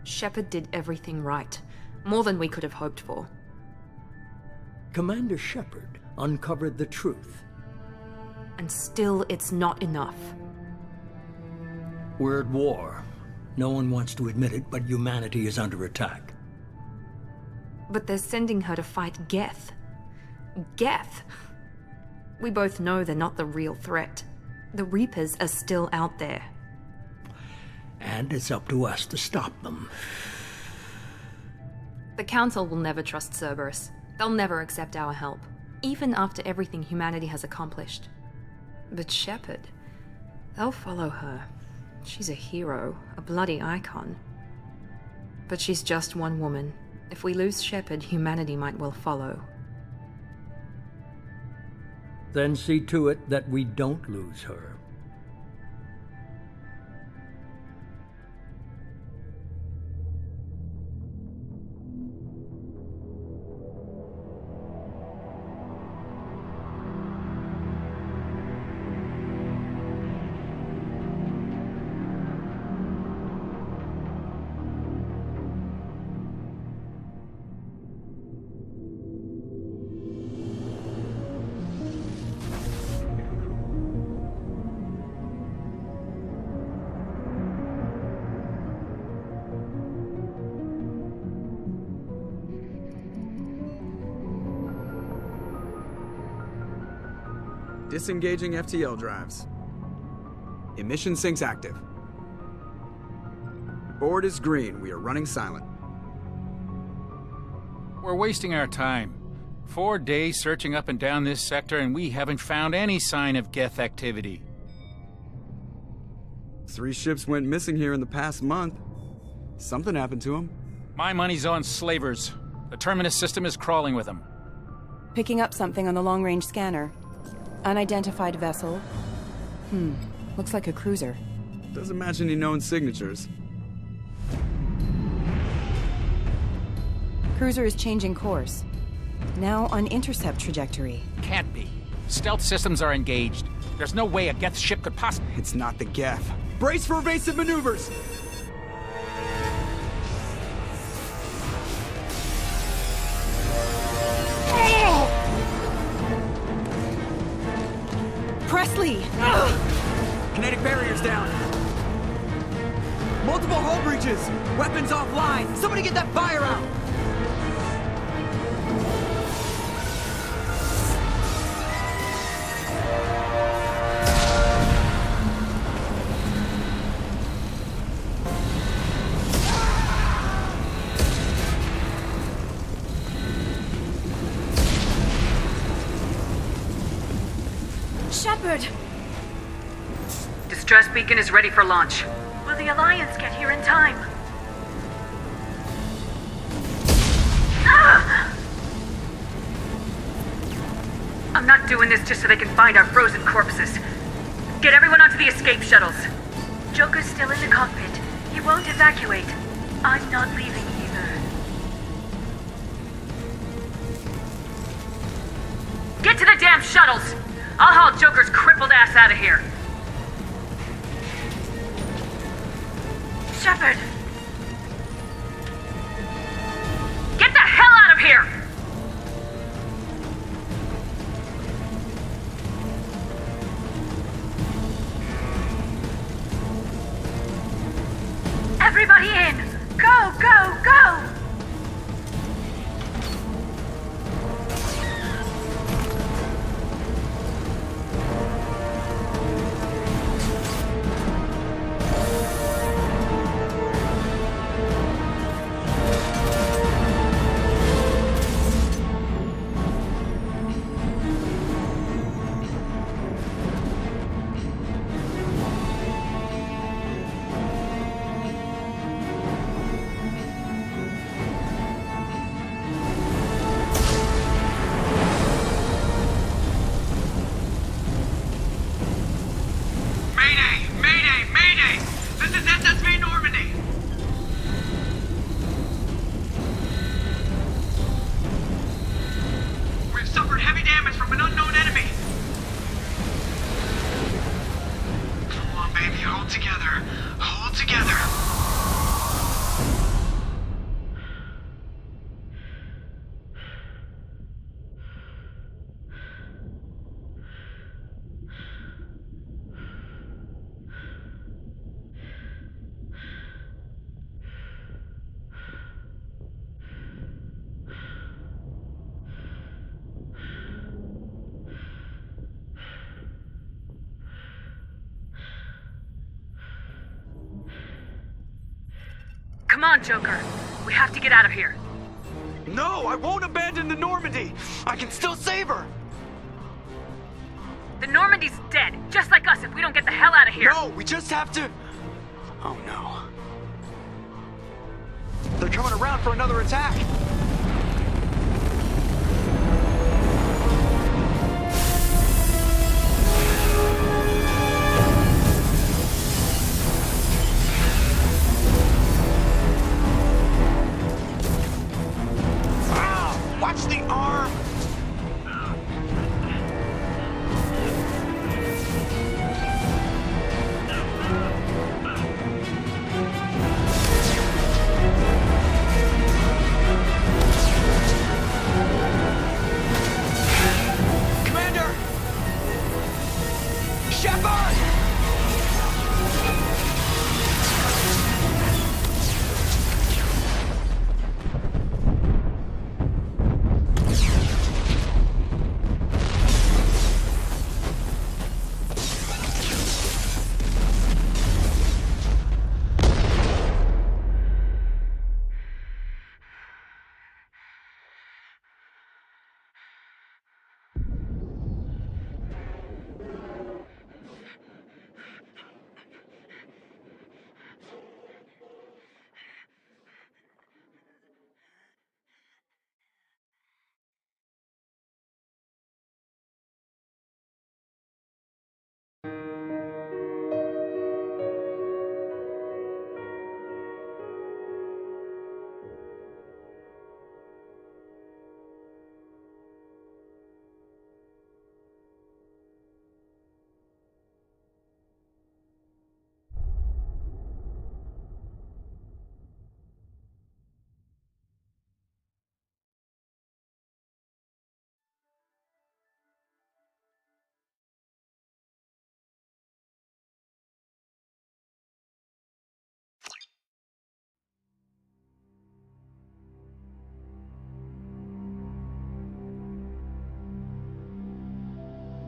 Shepard did everything right. More than we could have hoped for. Commander Shepard uncovered the truth. And still, it's not enough. We're at war. No one wants to admit it, but humanity is under attack. But they're sending her to fight Geth. Geth! We both know they're not the real threat. The Reapers are still out there. And it's up to us to stop them. The Council will never trust Cerberus. They'll never accept our help, even after everything humanity has accomplished. But Shepard, they'll follow her. She's a hero, a bloody icon. But she's just one woman. If we lose Shepard, humanity might well follow. Then see to it that we don't lose her. Disengaging FTL drives. Emission sinks active. Board is green. We are running silent. We're wasting our time. 4 days searching up and down this sector, and we haven't found any sign of Geth activity. 3 ships went missing here in the past month. Something happened to them. My money's on slavers. The Terminus system is crawling with them. Picking up something on the long-range scanner. Unidentified vessel. Looks like a cruiser. Doesn't match any known signatures. Cruiser is changing course. Now on intercept trajectory. Can't be. Stealth systems are engaged. There's no way a Geth ship could possibly... It's not the Geth. Brace for evasive maneuvers! Presley! Kinetic barriers down. Multiple hull breaches. Weapons offline. Somebody get that fire out. Shepard! Distress beacon is ready for launch. Will the Alliance get here in time? I'm not doing this just so they can find our frozen corpses. Get everyone onto the escape shuttles. Joker's still in the cockpit. He won't evacuate. I'm not leaving either. Get to the damn shuttles! I'll haul Joker's crippled ass out of here. Shepard! Get the hell out of here! Everybody in! Go, go, go! Hold together. Hold together. Come on, Joker. We have to get out of here. No, I won't abandon the Normandy. I can still save her. The Normandy's dead, just like us if we don't get the hell out of here. No, we just have to... Oh no. They're coming around for another attack. Watch the arm! Commander! Shepard!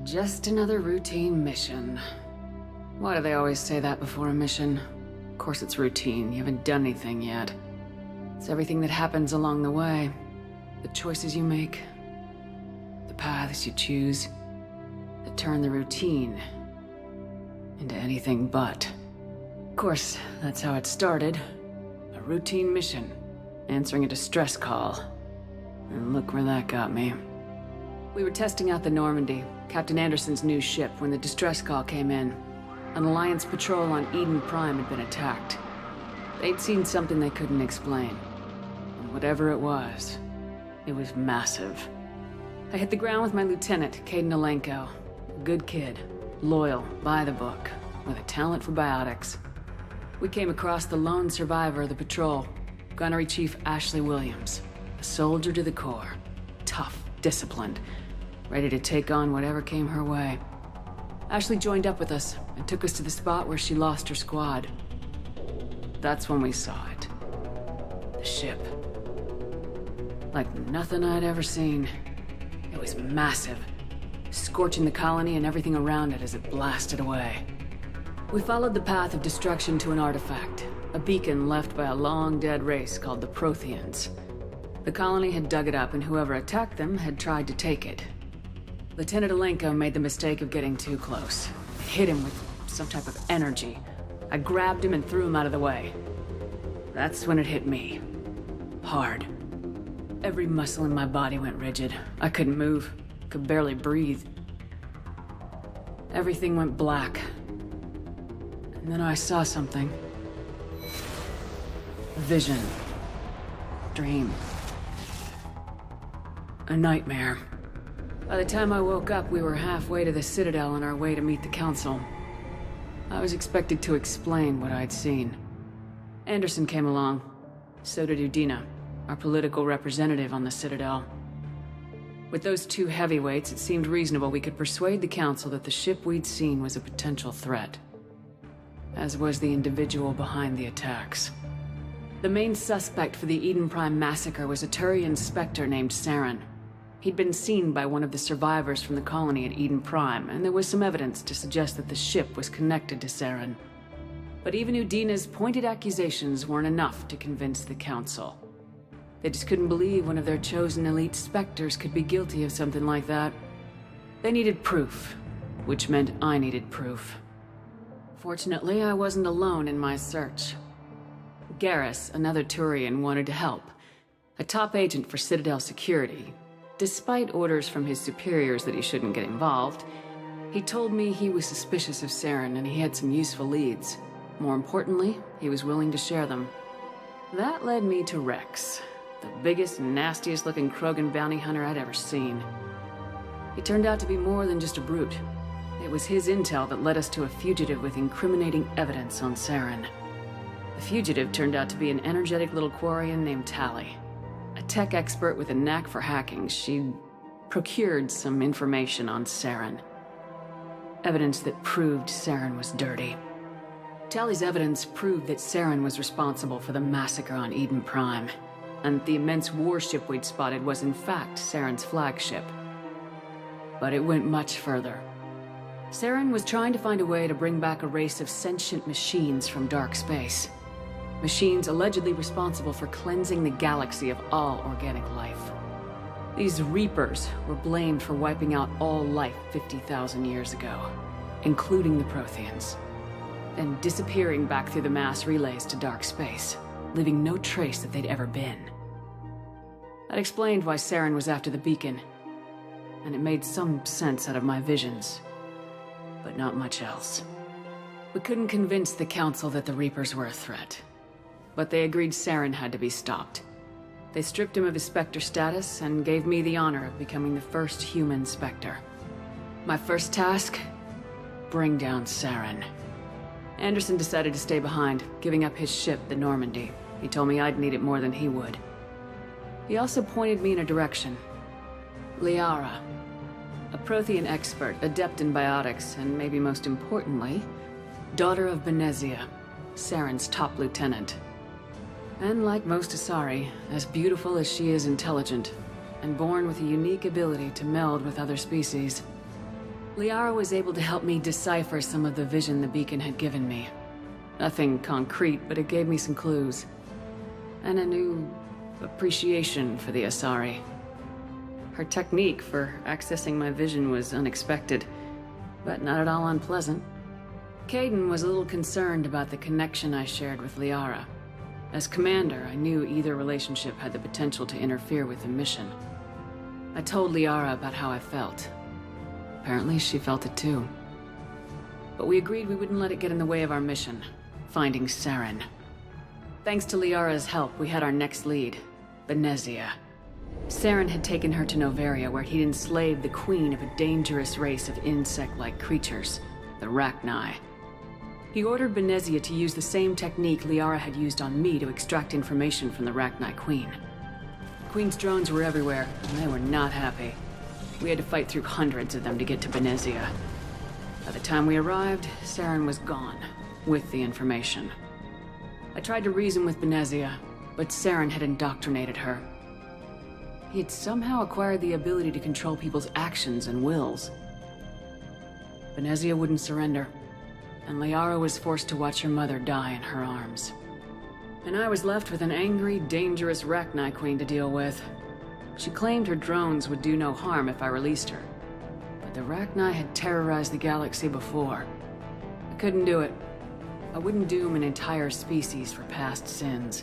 Just another routine mission. Why do they always say that before a mission? Of course it's routine. You haven't done anything yet. It's everything that happens along the way. The choices you make, the paths you choose, that turn the routine into anything but. Of course, that's how it started. A routine mission, answering a distress call. And look where that got me. We were testing out the Normandy, Captain Anderson's new ship, when the distress call came in. An Alliance patrol on Eden Prime had been attacked. They'd seen something they couldn't explain. And whatever it was massive. I hit the ground with my lieutenant, Kaidan Alenko. A good kid, loyal, by the book, with a talent for biotics. We came across the lone survivor of the patrol, Gunnery Chief Ashley Williams. A soldier to the core. Tough, disciplined, ready to take on whatever came her way. Ashley joined up with us and took us to the spot where she lost her squad. That's when we saw it. The ship. Like nothing I'd ever seen. It was massive, scorching the colony and everything around it as it blasted away. We followed the path of destruction to an artifact, a beacon left by a long-dead race called the Protheans. The colony had dug it up, and whoever attacked them had tried to take it. Lieutenant Alenko made the mistake of getting too close. I hit him with some type of energy. I grabbed him and threw him out of the way. That's when it hit me. Hard. Every muscle in my body went rigid. I couldn't move, could barely breathe. Everything went black. And then I saw something. A vision. Dream. A nightmare. By the time I woke up, we were halfway to the Citadel on our way to meet the Council. I was expected to explain what I'd seen. Anderson came along. So did Udina, our political representative on the Citadel. With those two heavyweights, it seemed reasonable we could persuade the Council that the ship we'd seen was a potential threat. As was the individual behind the attacks. The main suspect for the Eden Prime massacre was a Turian Spectre named Saren. He'd been seen by one of the survivors from the colony at Eden Prime, and there was some evidence to suggest that the ship was connected to Saren. But even Udina's pointed accusations weren't enough to convince the Council. They just couldn't believe one of their chosen elite Spectres could be guilty of something like that. They needed proof, which meant I needed proof. Fortunately, I wasn't alone in my search. Garrus, another Turian, wanted to help. A top agent for Citadel Security. Despite orders from his superiors that he shouldn't get involved, he told me he was suspicious of Saren and he had some useful leads. More importantly, he was willing to share them. That led me to Rex, the biggest, nastiest looking Krogan bounty hunter I'd ever seen. He turned out to be more than just a brute. It was his intel that led us to a fugitive with incriminating evidence on Saren. The fugitive turned out to be an energetic little Quarian named Tali. A tech expert with a knack for hacking, she'd procured some information on Saren. Evidence that proved Saren was dirty. Tali's evidence proved that Saren was responsible for the massacre on Eden Prime, and the immense warship we'd spotted was in fact Saren's flagship. But it went much further. Saren was trying to find a way to bring back a race of sentient machines from dark space. Machines allegedly responsible for cleansing the galaxy of all organic life. These Reapers were blamed for wiping out all life 50,000 years ago, including the Protheans, and disappearing back through the mass relays to dark space, leaving no trace that they'd ever been. That explained why Saren was after the beacon, and it made some sense out of my visions, but not much else. We couldn't convince the Council that the Reapers were a threat, but they agreed Saren had to be stopped. They stripped him of his Spectre status and gave me the honor of becoming the first human Spectre. My first task? Bring down Saren. Anderson decided to stay behind, giving up his ship, the Normandy. He told me I'd need it more than he would. He also pointed me in a direction. Liara. A Prothean expert, adept in biotics, and maybe most importantly, daughter of Benezia, Saren's top lieutenant. And like most Asari, as beautiful as she is intelligent, and born with a unique ability to meld with other species. Liara was able to help me decipher some of the vision the beacon had given me. Nothing concrete, but it gave me some clues. And a new appreciation for the Asari. Her technique for accessing my vision was unexpected, but not at all unpleasant. Kaidan was a little concerned about the connection I shared with Liara. As commander, I knew either relationship had the potential to interfere with the mission. I told Liara about how I felt. Apparently, she felt it too. But we agreed we wouldn't let it get in the way of our mission, finding Saren. Thanks to Liara's help, we had our next lead, Benezia. Saren had taken her to Noveria, where he'd enslaved the queen of a dangerous race of insect-like creatures, the Rachni. He ordered Benezia to use the same technique Liara had used on me to extract information from the Rachni Queen. The Queen's drones were everywhere, and they were not happy. We had to fight through hundreds of them to get to Benezia. By the time we arrived, Saren was gone, with the information. I tried to reason with Benezia, but Saren had indoctrinated her. He had somehow acquired the ability to control people's actions and wills. Benezia wouldn't surrender, and Liara was forced to watch her mother die in her arms. And I was left with an angry, dangerous Rachni Queen to deal with. She claimed her drones would do no harm if I released her. But the Rachni had terrorized the galaxy before. I couldn't do it. I wouldn't doom an entire species for past sins.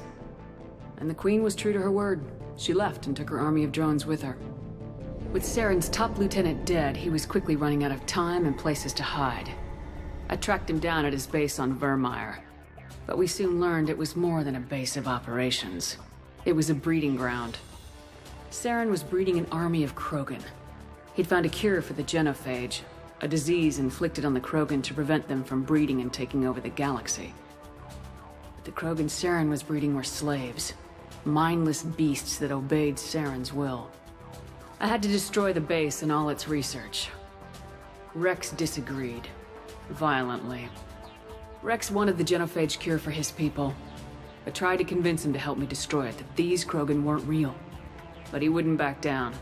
And the Queen was true to her word. She left and took her army of drones with her. With Saren's top lieutenant dead, he was quickly running out of time and places to hide. I tracked him down at his base on Vermeer, but we soon learned it was more than a base of operations. It was a breeding ground. Saren was breeding an army of Krogan. He'd found a cure for the genophage, a disease inflicted on the Krogan to prevent them from breeding and taking over the galaxy. But the Krogan Saren was breeding were slaves, mindless beasts that obeyed Saren's will. I had to destroy the base and all its research. Rex disagreed. Violently. Rex wanted the genophage cure for his people. I tried to convince him to help me destroy it, that these Krogan weren't real. But he wouldn't back down.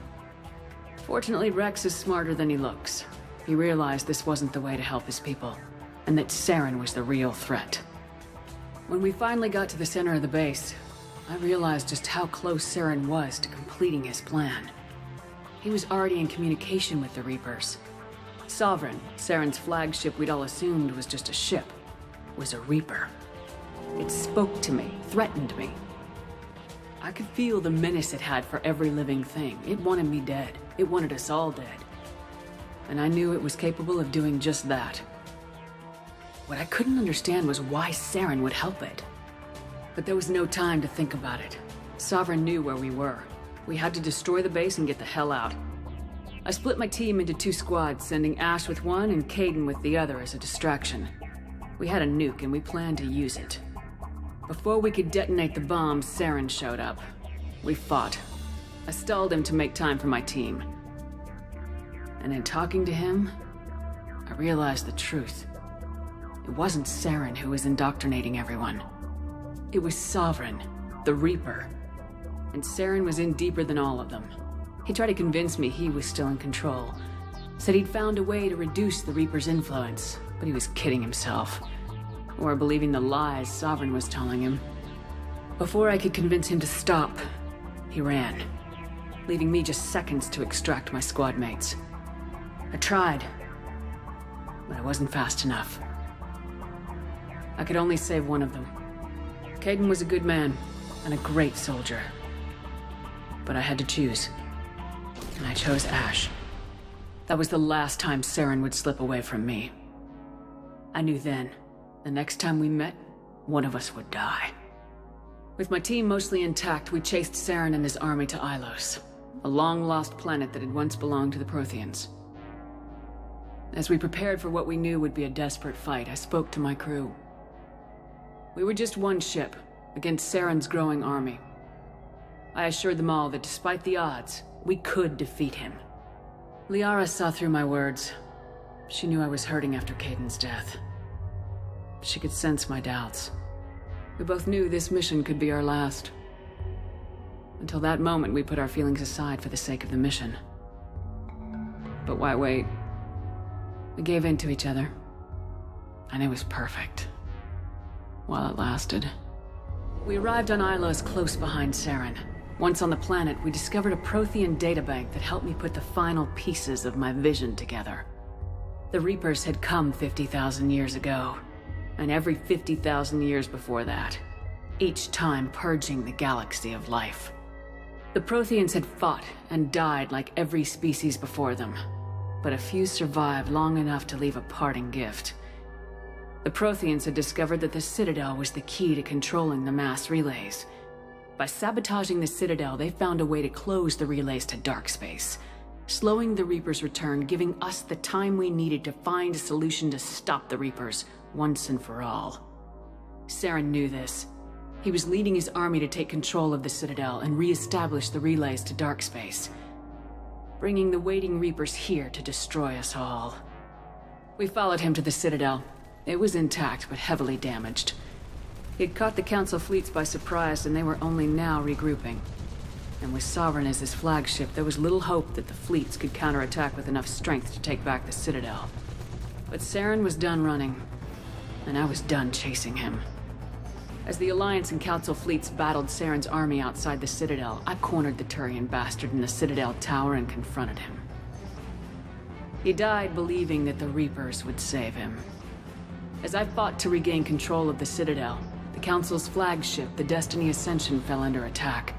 Fortunately, Rex is smarter than he looks. He realized this wasn't the way to help his people, and that Saren was the real threat. When we finally got to the center of the base, I realized just how close Saren was to completing his plan. He was already in communication with the Reapers. Sovereign, Saren's flagship we'd all assumed was just a ship, was a Reaper. It spoke to me, threatened me. I could feel the menace it had for every living thing. It wanted me dead. It wanted us all dead. And I knew it was capable of doing just that. What I couldn't understand was why Saren would help it. But there was no time to think about it. Sovereign knew where we were. We had to destroy the base and get the hell out. I split my team into 2 squads, sending Ash with one and Kaidan with the other as a distraction. We had a nuke and we planned to use it. Before we could detonate the bombs, Saren showed up. We fought. I stalled him to make time for my team. And in talking to him, I realized the truth. It wasn't Saren who was indoctrinating everyone. It was Sovereign, the Reaper. And Saren was in deeper than all of them. He tried to convince me he was still in control. Said he'd found a way to reduce the Reaper's influence, but he was kidding himself. Or believing the lies Sovereign was telling him. Before I could convince him to stop, he ran, leaving me just seconds to extract my squad mates. I tried, but I wasn't fast enough. I could only save one of them. Kaidan was a good man and a great soldier. But I had to choose. And I chose Ash. That was the last time Saren would slip away from me. I knew then, the next time we met, one of us would die. With my team mostly intact, we chased Saren and his army to Ilos, a long-lost planet that had once belonged to the Protheans. As we prepared for what we knew would be a desperate fight, I spoke to my crew. We were just one ship, against Saren's growing army. I assured them all that despite the odds, we could defeat him. Liara saw through my words. She knew I was hurting after Kaidan's death. She could sense my doubts. We both knew this mission could be our last. Until that moment, we put our feelings aside for the sake of the mission. But why wait? We gave in to each other. And it was perfect. While it lasted. We arrived on Ilos close behind Saren. Once on the planet, we discovered a Prothean databank that helped me put the final pieces of my vision together. The Reapers had come 50,000 years ago, and every 50,000 years before that, each time purging the galaxy of life. The Protheans had fought and died like every species before them, but a few survived long enough to leave a parting gift. The Protheans had discovered that the Citadel was the key to controlling the mass relays. By sabotaging the Citadel, they found a way to close the relays to dark space, slowing the Reapers' return, giving us the time we needed to find a solution to stop the Reapers once and for all. Saren knew this. He was leading his army to take control of the Citadel and re-establish the relays to dark space, bringing the waiting Reapers here to destroy us all. We followed him to the Citadel. It was intact, but heavily damaged. He'd caught the Council fleets by surprise, and they were only now regrouping. And with Sovereign as his flagship, there was little hope that the fleets could counterattack with enough strength to take back the Citadel. But Saren was done running, and I was done chasing him. As the Alliance and Council fleets battled Saren's army outside the Citadel, I cornered the Turian bastard in the Citadel tower and confronted him. He died believing that the Reapers would save him. As I fought to regain control of the Citadel, the Council's flagship, the Destiny Ascension, fell under attack.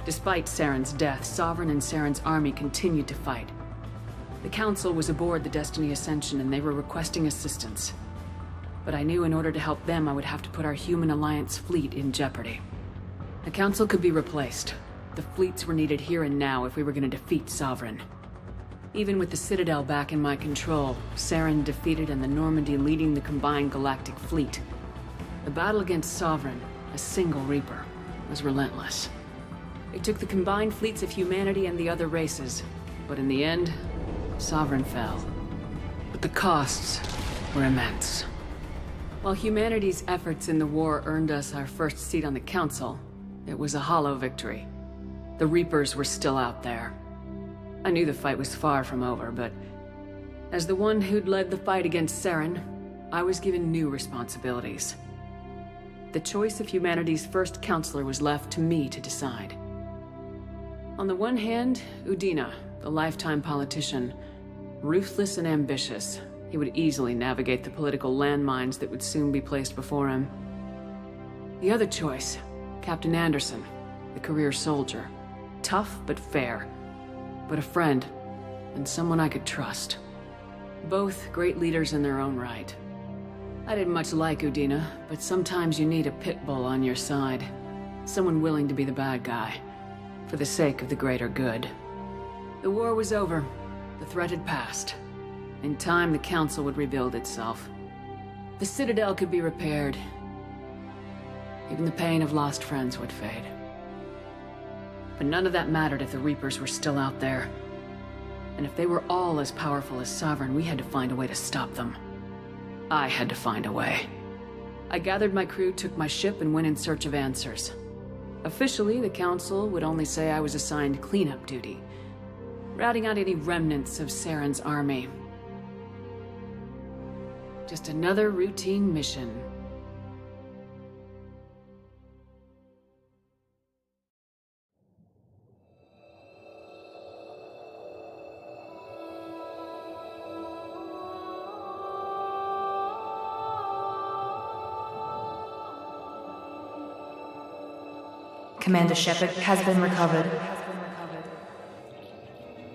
Despite Saren's death, Sovereign and Saren's army continued to fight. The Council was aboard the Destiny Ascension and they were requesting assistance. But I knew in order to help them, I would have to put our Human Alliance fleet in jeopardy. The Council could be replaced. The fleets were needed here and now if we were going to defeat Sovereign. Even with the Citadel back in my control, Saren defeated and the Normandy leading the combined galactic fleet. The battle against Sovereign, a single Reaper, was relentless. It took the combined fleets of humanity and the other races, but in the end, Sovereign fell. But the costs were immense. While humanity's efforts in the war earned us our first seat on the Council, it was a hollow victory. The Reapers were still out there. I knew the fight was far from over, but as the one who'd led the fight against Saren, I was given new responsibilities. The choice of humanity's first counselor was left to me to decide. On the one hand, Udina, the lifetime politician. Ruthless and ambitious, he would easily navigate the political landmines that would soon be placed before him. The other choice, Captain Anderson, the career soldier. Tough but fair, but a friend, and someone I could trust. Both great leaders in their own right. I didn't much like Udina, but sometimes you need a pit bull on your side. Someone willing to be the bad guy, for the sake of the greater good. The war was over. The threat had passed. In time, the Council would rebuild itself. The Citadel could be repaired. Even the pain of lost friends would fade. But none of that mattered if the Reapers were still out there. And if they were all as powerful as Sovereign, we had to find a way to stop them. I had to find a way. I gathered my crew, took my ship, and went in search of answers. Officially, the Council would only say I was assigned cleanup duty, routing out any remnants of Saren's army. Just another routine mission. Commander Shepard has been recovered.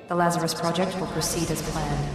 The Lazarus Project will proceed as planned.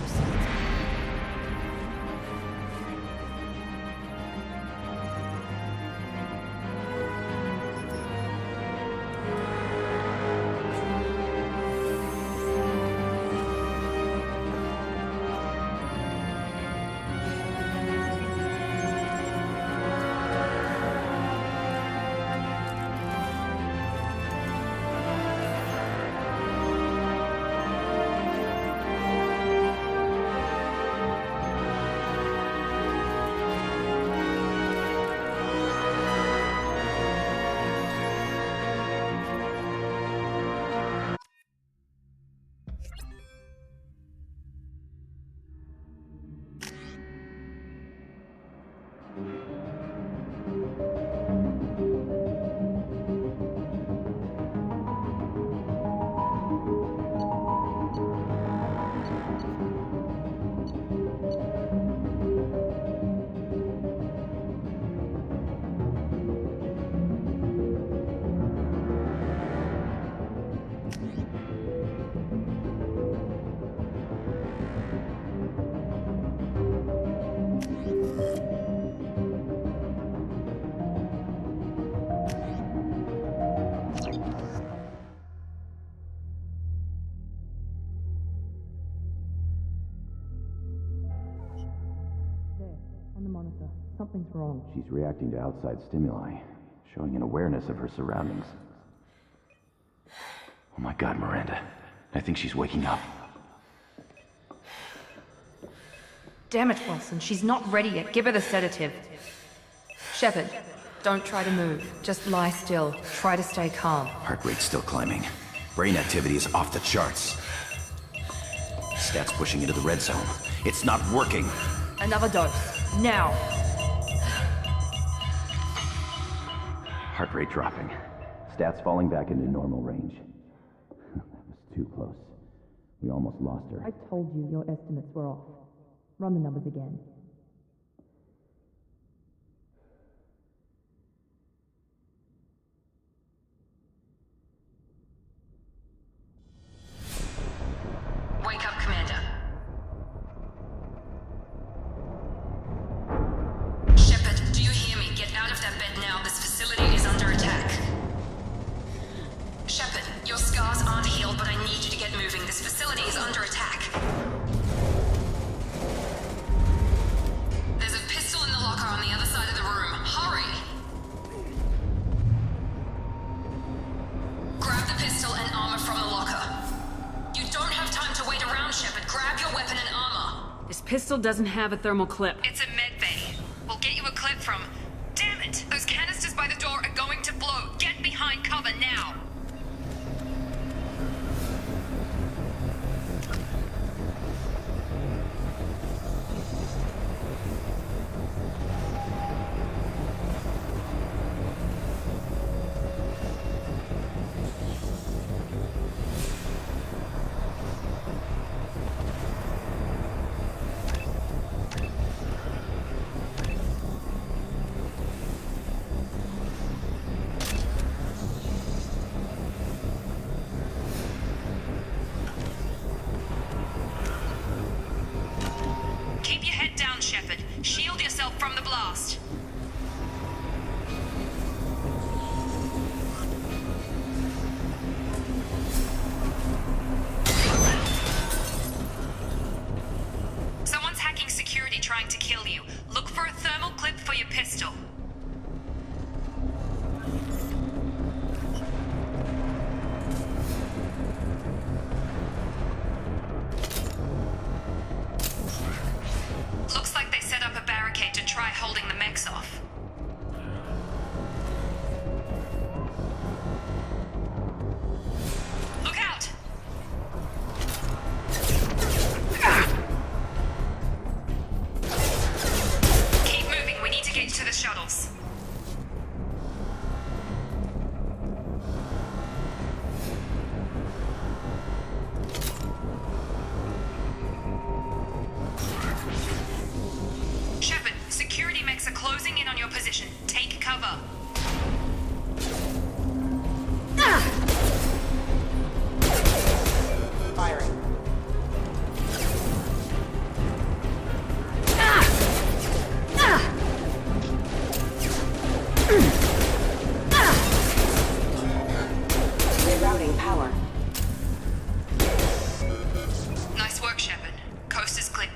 Something's wrong. She's reacting to outside stimuli, showing an awareness of her surroundings. Oh my God, Miranda. I think she's waking up. Damn it, Wilson. She's not ready yet. Give her the sedative. Shepard, don't try to move. Just lie still. Try to stay calm. Heart rate's still climbing. Brain activity is off the charts. Stats pushing into the red zone. It's not working. Another dose. Now. Heart rate dropping. Stats falling back into normal range. That was too close. We almost lost her. I told you your estimates were off. Run the numbers again. Wake up, Commander. Shepard, do you hear me? Get out of that bed now. This facility is under attack. Shepard, your scars aren't healed, but I need you to get moving. This facility is under attack. There's a pistol in the locker on the other side of the room. Hurry! Grab the pistol and armor from the locker. You don't have time to wait around, Shepard. Grab your weapon and armor. This pistol doesn't have a thermal clip. It's a med bay. We'll get you a clip from... Damn it! Those canisters by the door are going to blow. Get behind cover now! pistol. Looks like they set up a barricade to try holding the mechs off. Look out! Keep moving, we need to get to the shuttles. Shepard, security mechs are closing in on your position. Take cover. Firing. Rerouting power. Nice work, Shepard. Coast is clear.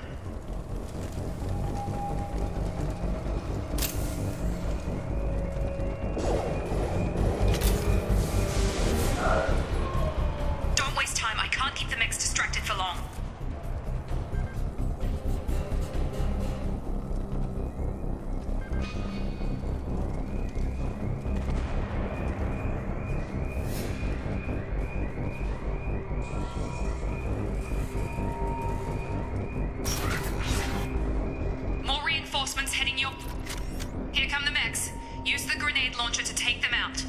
Don't waste time. I can't keep the mechs distracted for long. More reinforcements heading your... Here come the mechs. Use the grenade launcher to take them out.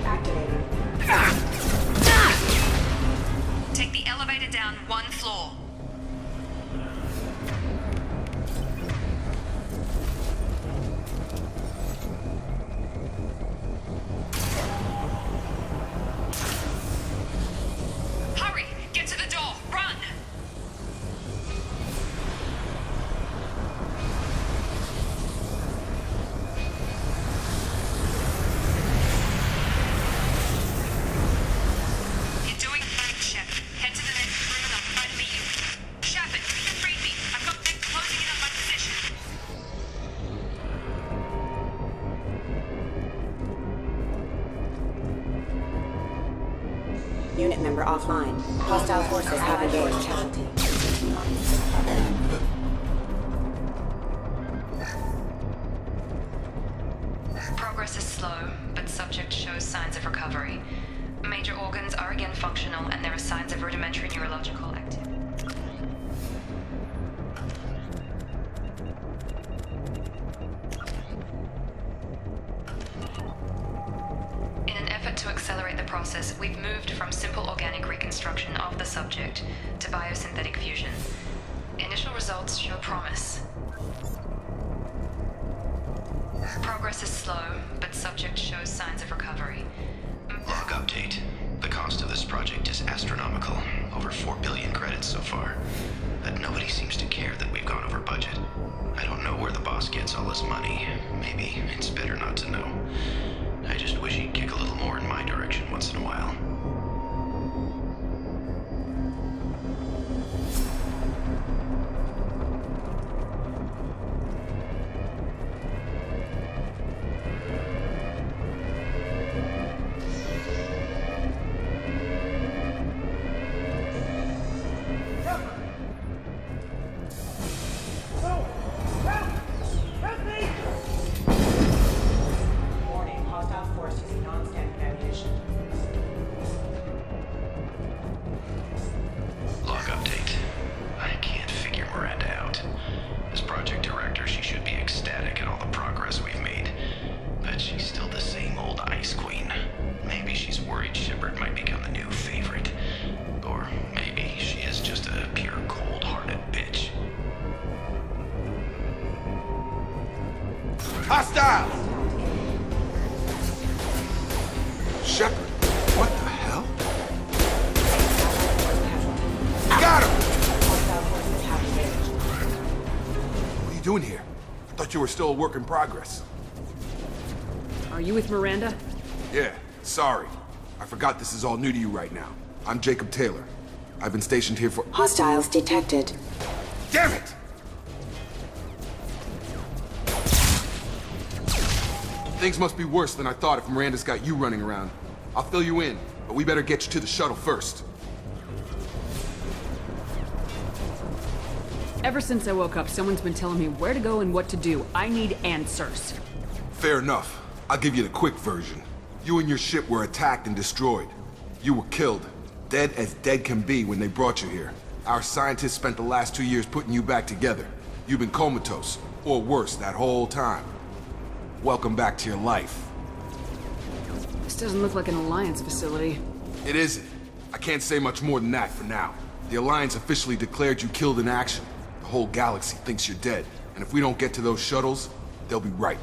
Activating. Take the elevator down one floor. Hurry! Get to the door! Run! You're doing great, Shepard. Head to the next room and I'll try to meet you. Shepard, read me. I've got them closing in on my position. Unit member offline. Hostile forces have engaged casualty. Progress is slow, but subject shows signs of recovery. Major organs are again functional, and there are signs of rudimentary neurological activity. In an effort to accelerate the process, we've moved from simple organic reconstruction of the subject to biosynthetic fusion. Initial results show promise. Progress is slow, but subject shows signs of recovery. Log update. The cost of this project is astronomical. Over 4 billion credits so far. But nobody seems to care that we've gone over budget. I don't know where the boss gets all this money. Maybe it's better not to know. I just wish he'd kick a little more in my direction once in a while. Warning, hostile force using non-standard ammunition. Log update. I can't figure Miranda out. As project director, she should be ecstatic at all the progress we've made. But she's still the same old Ice Queen. Maybe she's worried Shepard might become the new favorite. Or maybe she is just a pure cold-hearted bitch. Hostile! Shepard, what the hell? Got him! What are you doing here? I thought you were still a work in progress. Are you with Miranda? Yeah, sorry. I forgot this is all new to you right now. I'm Jacob Taylor. I've been stationed here for— Hostiles detected. Damn it! Things must be worse than I thought if Miranda's got you running around. I'll fill you in, but we better get you to the shuttle first. Ever since I woke up, someone's been telling me where to go and what to do. I need answers. Fair enough. I'll give you the quick version. You and your ship were attacked and destroyed. You were killed. Dead as dead can be when they brought you here. Our scientists spent the last 2 years putting you back together. You've been comatose, or worse, that whole time. Welcome back to your life. This doesn't look like an Alliance facility. It isn't. I can't say much more than that for now. The Alliance officially declared you killed in action. The whole galaxy thinks you're dead, and if we don't get to those shuttles, they'll be right.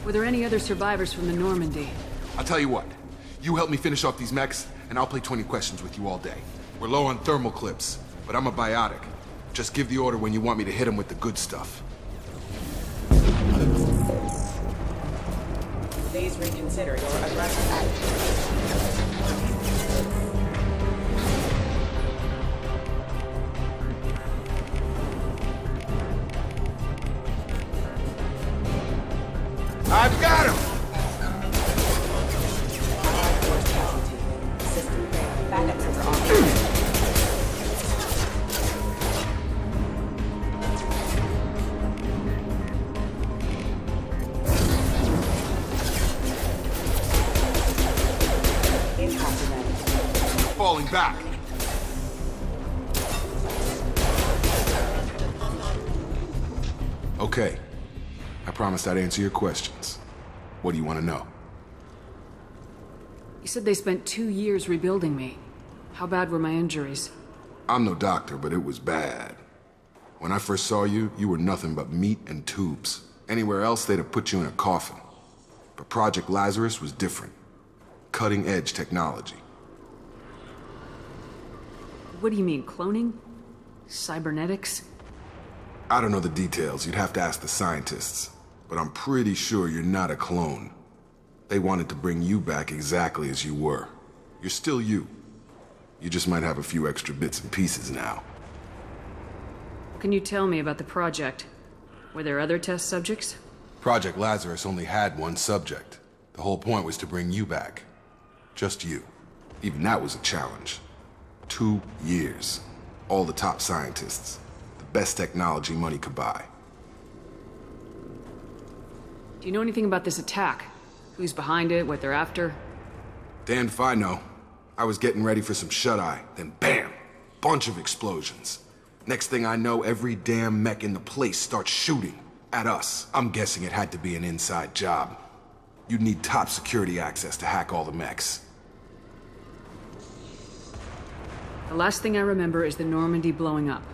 Were there any other survivors from the Normandy? I'll tell you what. You help me finish off these mechs, and I'll play 20 questions with you all day. We're low on thermal clips, but I'm a biotic. Just give the order when you want me to hit them with the good stuff. Please reconsider your aggressive attitude. I've got him! System failed. Backups are on. Falling back. Okay. I promised I'd answer your questions. What do you want to know? You said they spent 2 years rebuilding me. How bad were my injuries? I'm no doctor, but it was bad. When I first saw you, you were nothing but meat and tubes. Anywhere else, they'd have put you in a coffin. But Project Lazarus was different. Cutting-edge technology. What do you mean, cloning? Cybernetics? I don't know the details. You'd have to ask the scientists. But I'm pretty sure you're not a clone. They wanted to bring you back exactly as you were. You're still you. You just might have a few extra bits and pieces now. What can you tell me about the project? Were there other test subjects? Project Lazarus only had one subject. The whole point was to bring you back. Just you. Even that was a challenge. 2 years. All the top scientists. The best technology money could buy. Do you know anything about this attack? Who's behind it, what they're after? Damned if I know. I was getting ready for some shut-eye, then bam! Bunch of explosions. Next thing I know, every damn mech in the place starts shooting. At us. I'm guessing it had to be an inside job. You'd need top security access to hack all the mechs. The last thing I remember is the Normandy blowing up.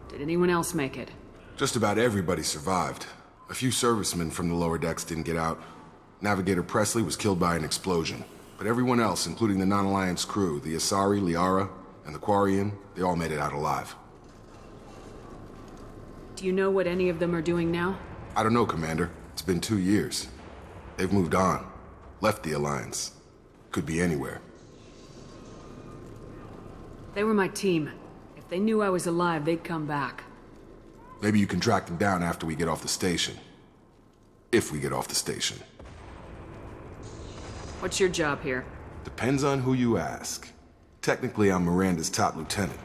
Did anyone else make it? Just about everybody survived. A few servicemen from the lower decks didn't get out. Navigator Presley was killed by an explosion. But everyone else, including the non-Alliance crew, the Asari, Liara, and the Quarian, they all made it out alive. Do you know what any of them are doing now? I don't know, Commander. It's been 2 years. They've moved on. Left the Alliance. Could be anywhere. They were my team. If they knew I was alive, they'd come back. Maybe you can track them down after we get off the station. If we get off the station. What's your job here? Depends on who you ask. Technically, I'm Miranda's top lieutenant.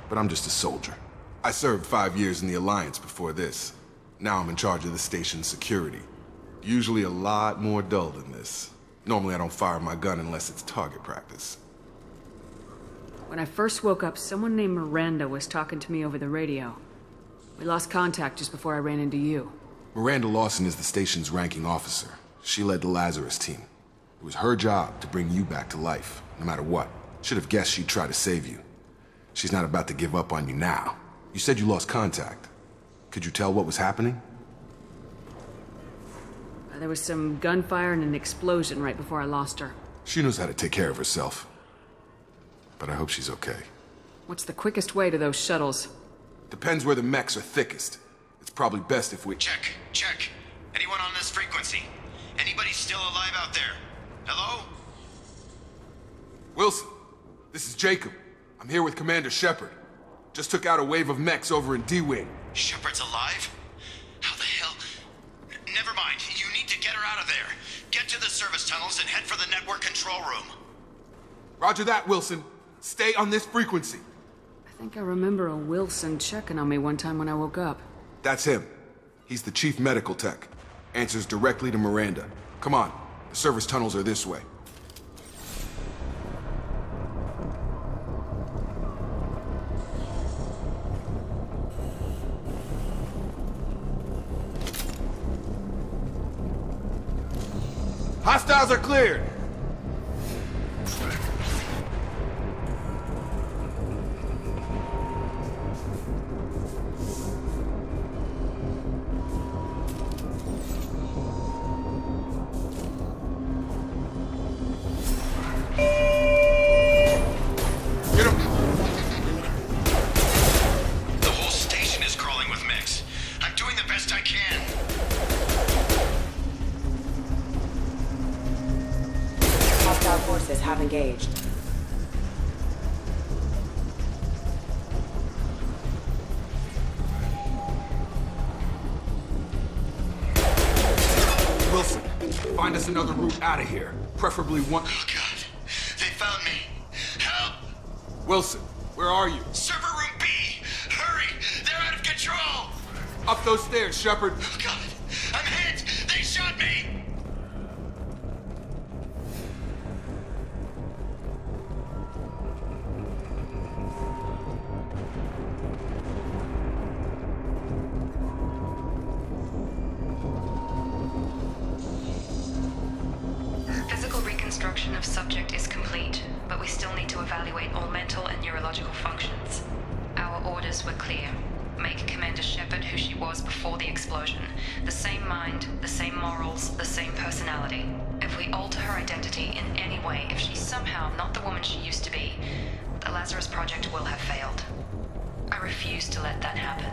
But I'm just a soldier. I served 5 years in the Alliance before this. Now I'm in charge of the station's security. Usually a lot more dull than this. Normally I don't fire my gun unless it's target practice. When I first woke up, someone named Miranda was talking to me over the radio. We lost contact just before I ran into you. Miranda Lawson is the station's ranking officer. She led the Lazarus team. It was her job to bring you back to life, no matter what. Should have guessed she'd try to save you. She's not about to give up on you now. You said you lost contact. Could you tell what was happening? There was some gunfire and an explosion right before I lost her. She knows how to take care of herself. But I hope she's okay. What's the quickest way to those shuttles? Depends where the mechs are thickest. It's probably best if we— Check. Anyone on this frequency? Anybody still alive out there? Hello? Wilson, This is Jacob. I'm here with Commander Shepard. Just took out a wave of mechs over in D-Wing. Shepard's alive? How the hell? Never mind. You need to get her out of there. Get to the service tunnels and head for the network control room. Roger that, Wilson. Stay on this frequency. I think I remember a Wilson checking on me one time when I woke up. That's him. He's the chief medical tech. Answers directly to Miranda. Come on. The service tunnels are this way. Hostiles are cleared! Get him! The whole station is crawling with mechs. I'm doing the best I can. Hostile forces have engaged. Wilson, find us another route out of here. Preferably one... Oh, God. They found me. Help! Wilson, where are you? Server room B! Hurry! They're out of control! Up those stairs, Shepard. Oh, God. I'm hit! They shot me! Physical reconstruction of subject is complete, but we still need to evaluate all mental and neurological functions. Our orders were clear. Make Commander Shepard who she was before the explosion. The same mind, the same morals, the same personality. If we alter her identity in any way, if she's somehow not the woman she used to be, the Lazarus Project will have failed. I refuse to let that happen.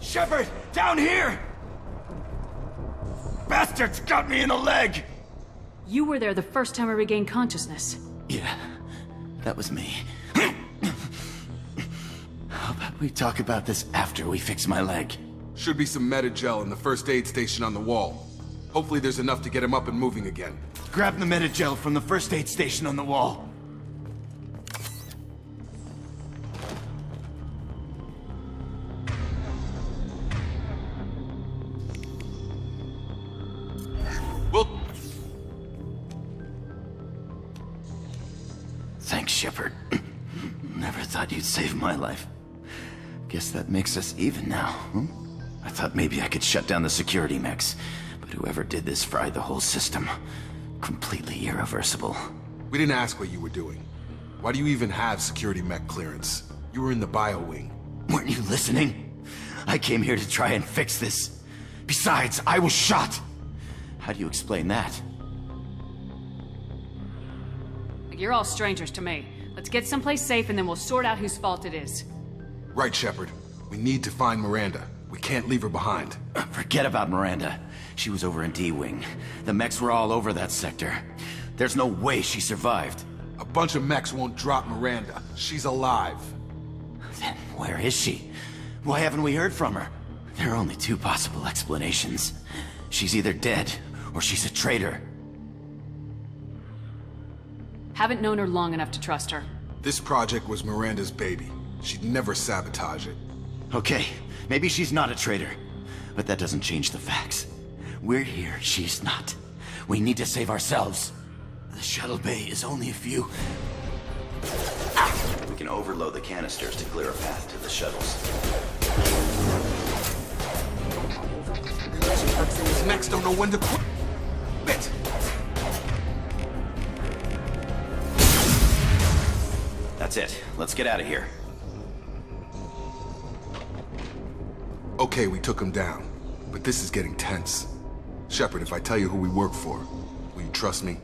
Shepard, down here! Bastards got me in the leg! You were there the first time I regained consciousness. Yeah, that was me. How about we talk about this after we fix my leg? Should be some Medi-gel in the first aid station on the wall. Hopefully there's enough to get him up and moving again. Grab the Medi-gel from the first aid station on the wall. Thanks, Shepard. Never thought you'd save my life. Guess that makes us even now, huh? I thought maybe I could shut down the security mechs, but whoever did this fried the whole system. Completely irreversible. We didn't ask what you were doing. Why do you even have security mech clearance? You were in the bio wing. Weren't you listening? I came here to try and fix this. Besides, I was shot. How do you explain that? You're all strangers to me. Let's get someplace safe and then we'll sort out whose fault it is. Right, Shepard. We need to find Miranda. We can't leave her behind. Forget about Miranda. She was over in D-Wing. The mechs were all over that sector. There's no way she survived. A bunch of mechs won't drop Miranda. She's alive. Then where is she? Why haven't we heard from her? There are only two possible explanations. She's either dead, or she's a traitor. Haven't known her long enough to trust her. This project was Miranda's baby. She'd never sabotage it. Okay, maybe she's not a traitor. But that doesn't change the facts. We're here, she's not. We need to save ourselves. The shuttle bay is only a few... We can overload the canisters to clear a path to the shuttles. These mechs don't know when to quit. Bit. That's it. Let's get out of here. Okay, we took him down. But this is getting tense. Shepard, if I tell you who we work for, will you trust me?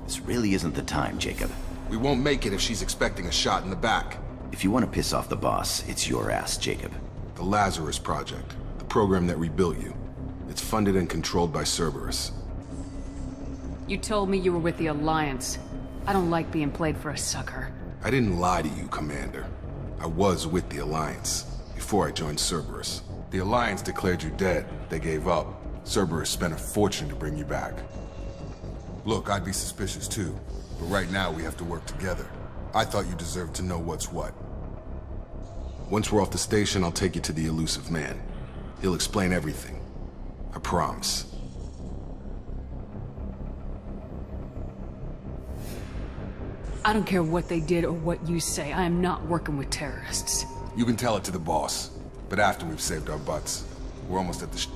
This really isn't the time, Jacob. We won't make it if she's expecting a shot in the back. If you want to piss off the boss, it's your ass, Jacob. The Lazarus Project. The program that rebuilt you. It's funded and controlled by Cerberus. You told me you were with the Alliance. I don't like being played for a sucker. I didn't lie to you, Commander. I was with the Alliance, before I joined Cerberus. The Alliance declared you dead. They gave up. Cerberus spent a fortune to bring you back. Look, I'd be suspicious too, but right now we have to work together. I thought you deserved to know what's what. Once we're off the station, I'll take you to the Elusive Man. He'll explain everything. I promise. I don't care what they did or what you say. I am not working with terrorists. You can tell it to the boss, but after we've saved our butts. We're almost at the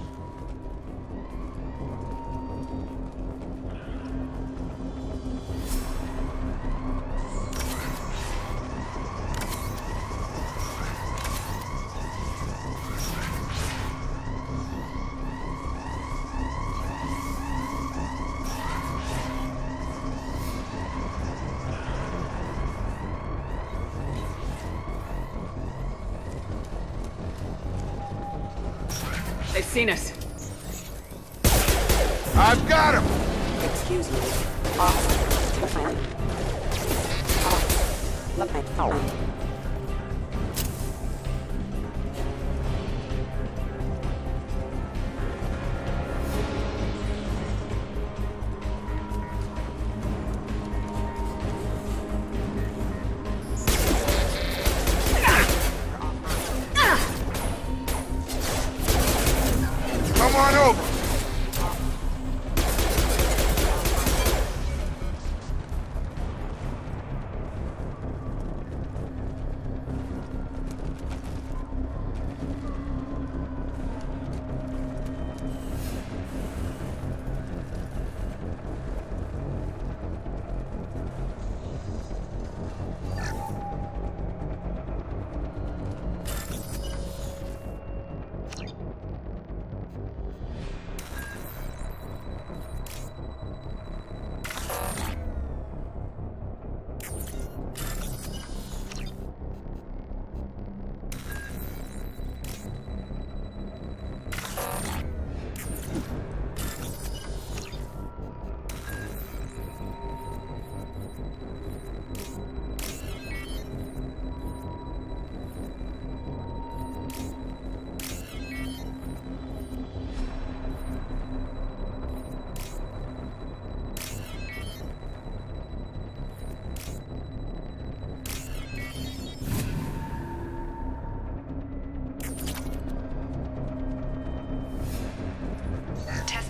They've seen us. I've got him! Excuse me. Officer. Come on over!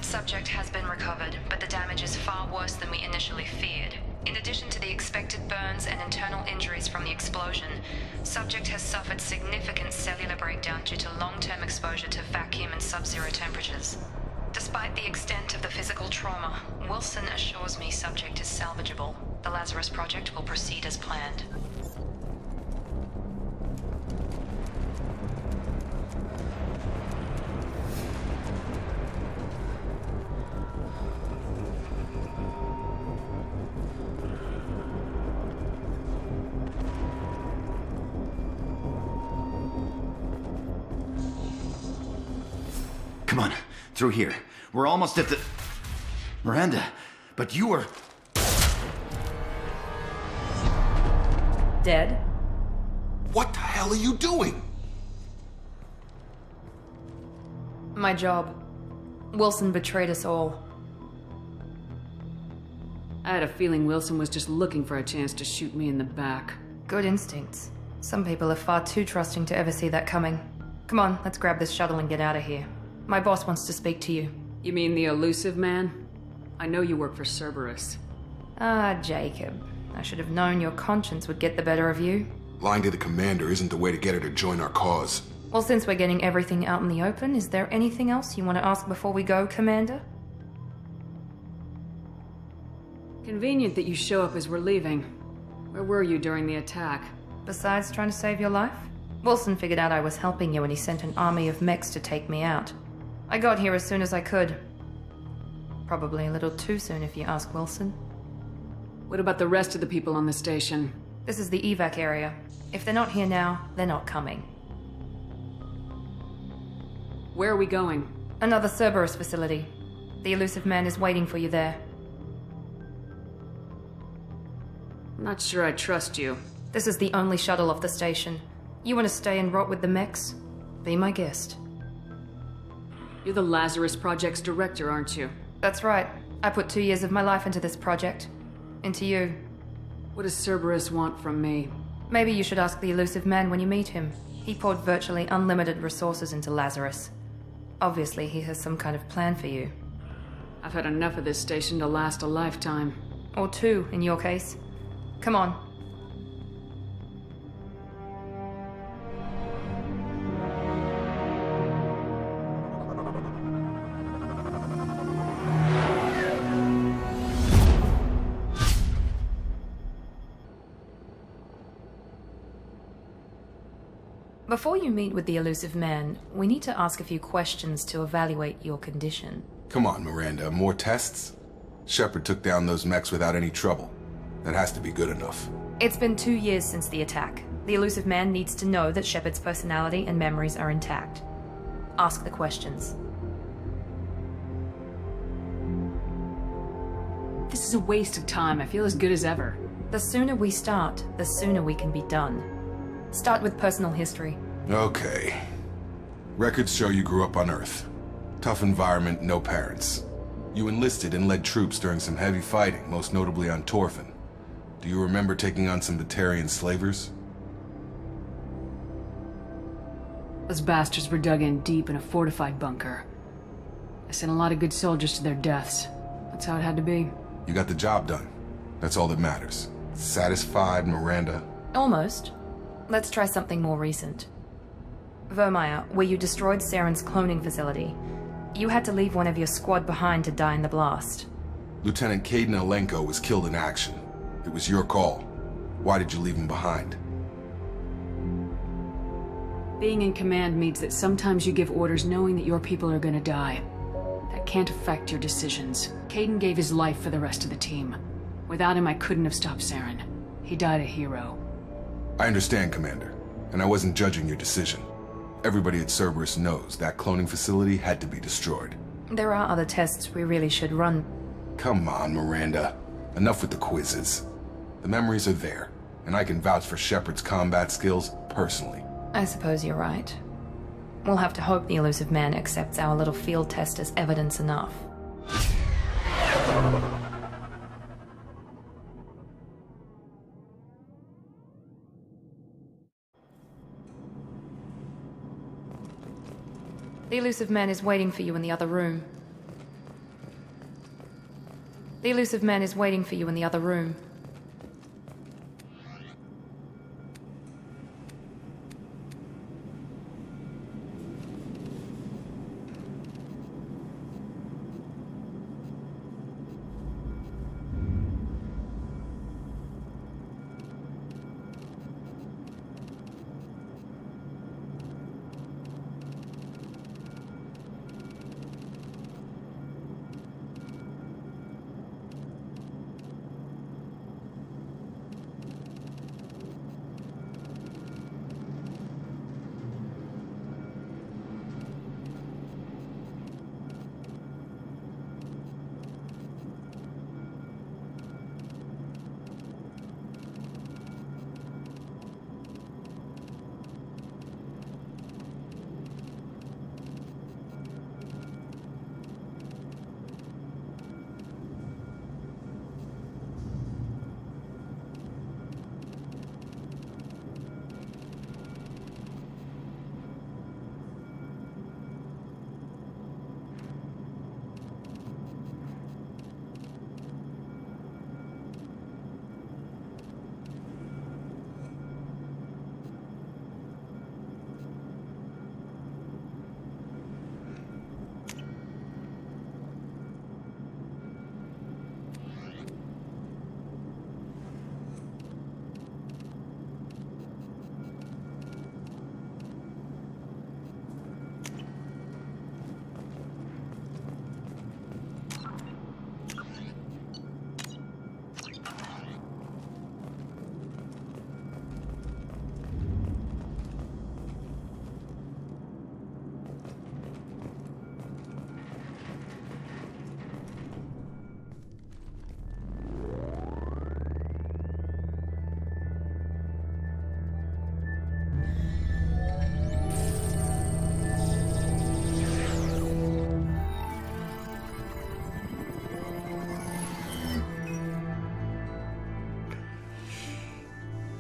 Subject has been recovered, but the damage is far worse than we initially feared. In addition to the expected burns and internal injuries from the explosion, subject has suffered significant cellular breakdown due to long-term exposure to vacuum and sub-zero temperatures. Despite the extent of the physical trauma, Wilson assures me subject is salvageable. The Lazarus Project will proceed as planned. Come on, through here. We're almost at the... Miranda, but you were... Dead? What the hell are you doing? My job. Wilson betrayed us all. I had a feeling Wilson was just looking for a chance to shoot me in the back. Good instincts. Some people are far too trusting to ever see that coming. Come on, let's grab this shuttle and get out of here. My boss wants to speak to you. You mean the Elusive Man? I know you work for Cerberus. Ah, Jacob. I should have known your conscience would get the better of you. Lying to the commander isn't the way to get her to join our cause. Well, since we're getting everything out in the open, is there anything else you want to ask before we go, Commander? Convenient that you show up as we're leaving. Where were you during the attack? Besides trying to save your life? Wilson figured out I was helping you and he sent an army of mechs to take me out. I got here as soon as I could. Probably a little too soon if you ask Wilson. What about the rest of the people on the station? This is the evac area. If they're not here now, they're not coming. Where are we going? Another Cerberus facility. The Elusive Man is waiting for you there. I'm not sure I trust you. This is the only shuttle off the station. You want to stay and rot with the mechs? Be my guest. You're the Lazarus Project's director, aren't you? That's right. I put 2 years of my life into this project. Into you. What does Cerberus want from me? Maybe you should ask the Elusive Man when you meet him. He poured virtually unlimited resources into Lazarus. Obviously, he has some kind of plan for you. I've had enough of this station to last a lifetime. Or 2, in your case. Come on. Before you meet with the Elusive Man, we need to ask a few questions to evaluate your condition. Come on, Miranda, more tests? Shepard took down those mechs without any trouble. That has to be good enough. It's been 2 years since the attack. The Elusive Man needs to know that Shepard's personality and memories are intact. Ask the questions. This is a waste of time. I feel as good as ever. The sooner we start, the sooner we can be done. Start with personal history. Okay. Records show you grew up on Earth. Tough environment, no parents. You enlisted and led troops during some heavy fighting, most notably on Torfin. Do you remember taking on some Batarian slavers? Those bastards were dug in deep in a fortified bunker. I sent a lot of good soldiers to their deaths. That's how it had to be. You got the job done. That's all that matters. Satisfied, Miranda? Almost. Let's try something more recent. Vermeer, where you destroyed Saren's cloning facility. You had to leave one of your squad behind to die in the blast. Lieutenant Kaidan Alenko was killed in action. It was your call. Why did you leave him behind? Being in command means that sometimes you give orders knowing that your people are gonna die. That can't affect your decisions. Kaidan gave his life for the rest of the team. Without him, I couldn't have stopped Saren. He died a hero. I understand, Commander, and I wasn't judging your decision. Everybody at Cerberus knows that cloning facility had to be destroyed. There are other tests we really should run. Come on, Miranda. Enough with the quizzes. The memories are there, and I can vouch for Shepard's combat skills personally. I suppose you're right. We'll have to hope the Elusive Man accepts our little field test as evidence enough. The Elusive Man is waiting for you in the other room. The Elusive Man is waiting for you in the other room.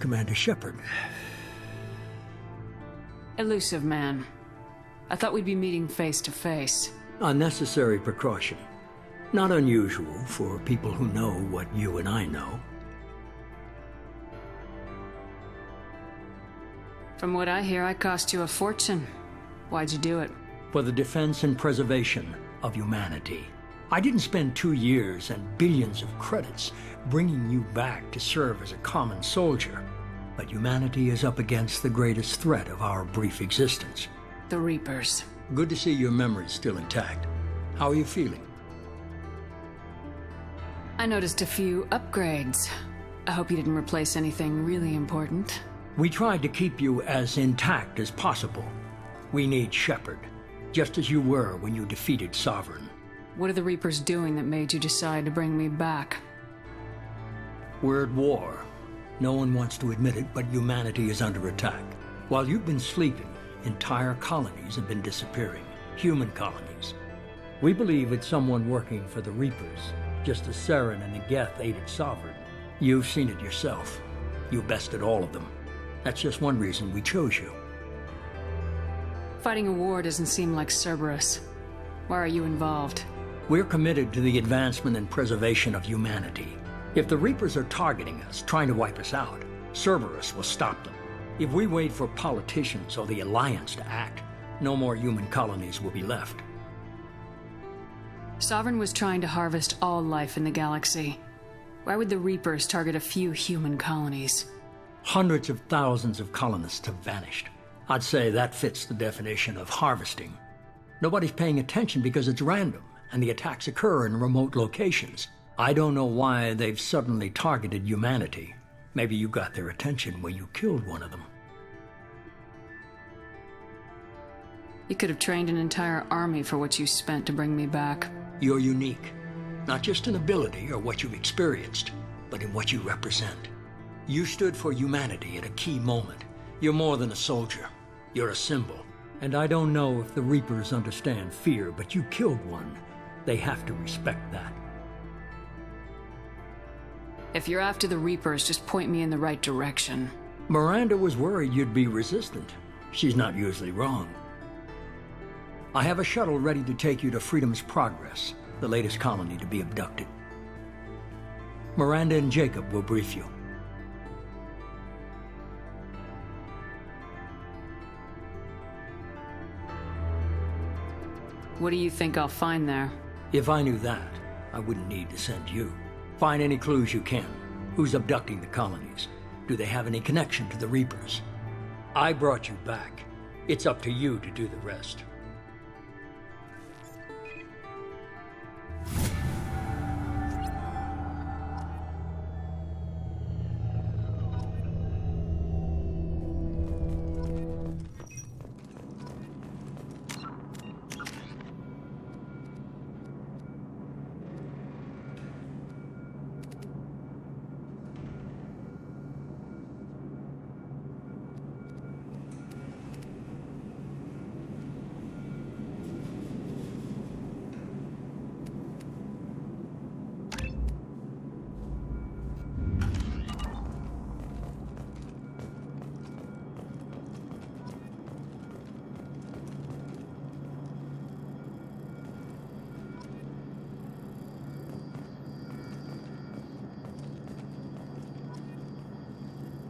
Commander Shepard. Elusive man. I thought we'd be meeting face to face. A necessary precaution. Not unusual for people who know what you and I know. From what I hear, I cost you a fortune. Why'd you do it? For the defense and preservation of humanity. I didn't spend 2 years and billions of credits bringing you back to serve as a common soldier. But humanity is up against the greatest threat of our brief existence. The Reapers. Good to see your memory's still intact. How are you feeling? I noticed a few upgrades. I hope you didn't replace anything really important. We tried to keep you as intact as possible. We need Shepard, just as you were when you defeated Sovereign. What are the Reapers doing that made you decide to bring me back? We're at war. No one wants to admit it, but humanity is under attack. While you've been sleeping, entire colonies have been disappearing. Human colonies. We believe it's someone working for the Reapers, just as Saren and the Geth aided Sovereign. You've seen it yourself. You bested all of them. That's just one reason we chose you. Fighting a war doesn't seem like Cerberus. Why are you involved? We're committed to the advancement and preservation of humanity. If the Reapers are targeting us, trying to wipe us out, Cerberus will stop them. If we wait for politicians or the Alliance to act, no more human colonies will be left. Sovereign was trying to harvest all life in the galaxy. Why would the Reapers target a few human colonies? Hundreds of thousands of colonists have vanished. I'd say that fits the definition of harvesting. Nobody's paying attention because it's random, and the attacks occur in remote locations. I don't know why they've suddenly targeted humanity. Maybe you got their attention when you killed one of them. You could have trained an entire army for what you spent to bring me back. You're unique. Not just in ability or what you've experienced, but in what you represent. You stood for humanity at a key moment. You're more than a soldier. You're a symbol. And I don't know if the Reapers understand fear, but you killed one. They have to respect that. If you're after the Reapers, just point me in the right direction. Miranda was worried you'd be resistant. She's not usually wrong. I have a shuttle ready to take you to Freedom's Progress, the latest colony to be abducted. Miranda and Jacob will brief you. What do you think I'll find there? If I knew that, I wouldn't need to send you. Find any clues you can. Who's abducting the colonies? Do they have any connection to the Reapers? I brought you back. It's up to you to do the rest.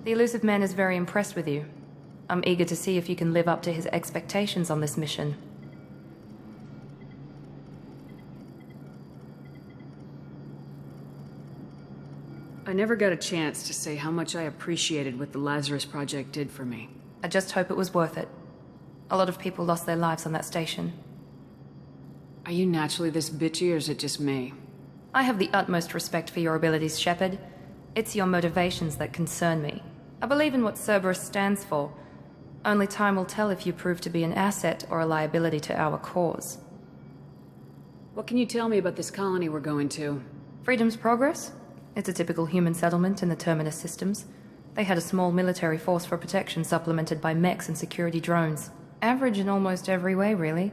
The Elusive Man is very impressed with you. I'm eager to see if you can live up to his expectations on this mission. I never got a chance to say how much I appreciated what the Lazarus Project did for me. I just hope it was worth it. A lot of people lost their lives on that station. Are you naturally this bitchy, or is it just me? I have the utmost respect for your abilities, Shepard. It's your motivations that concern me. I believe in what Cerberus stands for. Only time will tell if you prove to be an asset or a liability to our cause. What can you tell me about this colony we're going to? Freedom's Progress? It's a typical human settlement in the Terminus systems. They had a small military force for protection supplemented by mechs and security drones. Average in almost every way, really.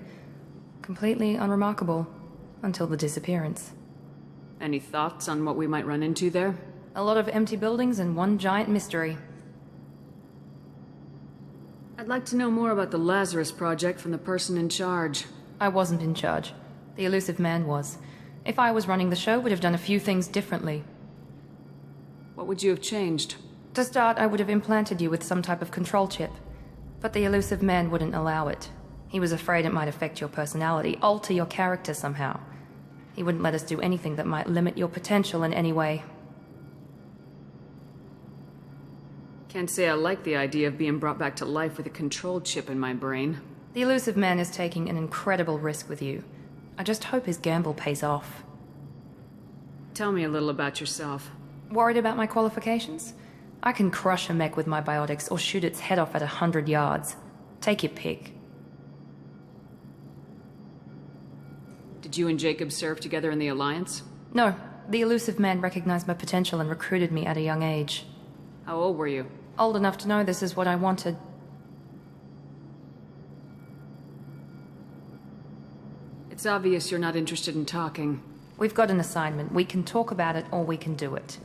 Completely unremarkable. Until the disappearance. Any thoughts on what we might run into there? A lot of empty buildings and one giant mystery. I'd like to know more about the Lazarus Project from the person in charge. I wasn't in charge. The Elusive Man was. If I was running the show, would have done a few things differently. What would you have changed? To start, I would have implanted you with some type of control chip. But the Elusive Man wouldn't allow it. He was afraid it might affect your personality, alter your character somehow. He wouldn't let us do anything that might limit your potential in any way. Can't say I like the idea of being brought back to life with a control chip in my brain. The Elusive Man is taking an incredible risk with you. I just hope his gamble pays off. Tell me a little about yourself. Worried about my qualifications? I can crush a mech with my biotics or shoot its head off at 100 yards. Take your pick. Did you and Jacob serve together in the Alliance? No, the Elusive Man recognized my potential and recruited me at a young age. How old were you? Old enough to know this is what I wanted. It's obvious you're not interested in talking. We've got an assignment. We can talk about it or we can do it.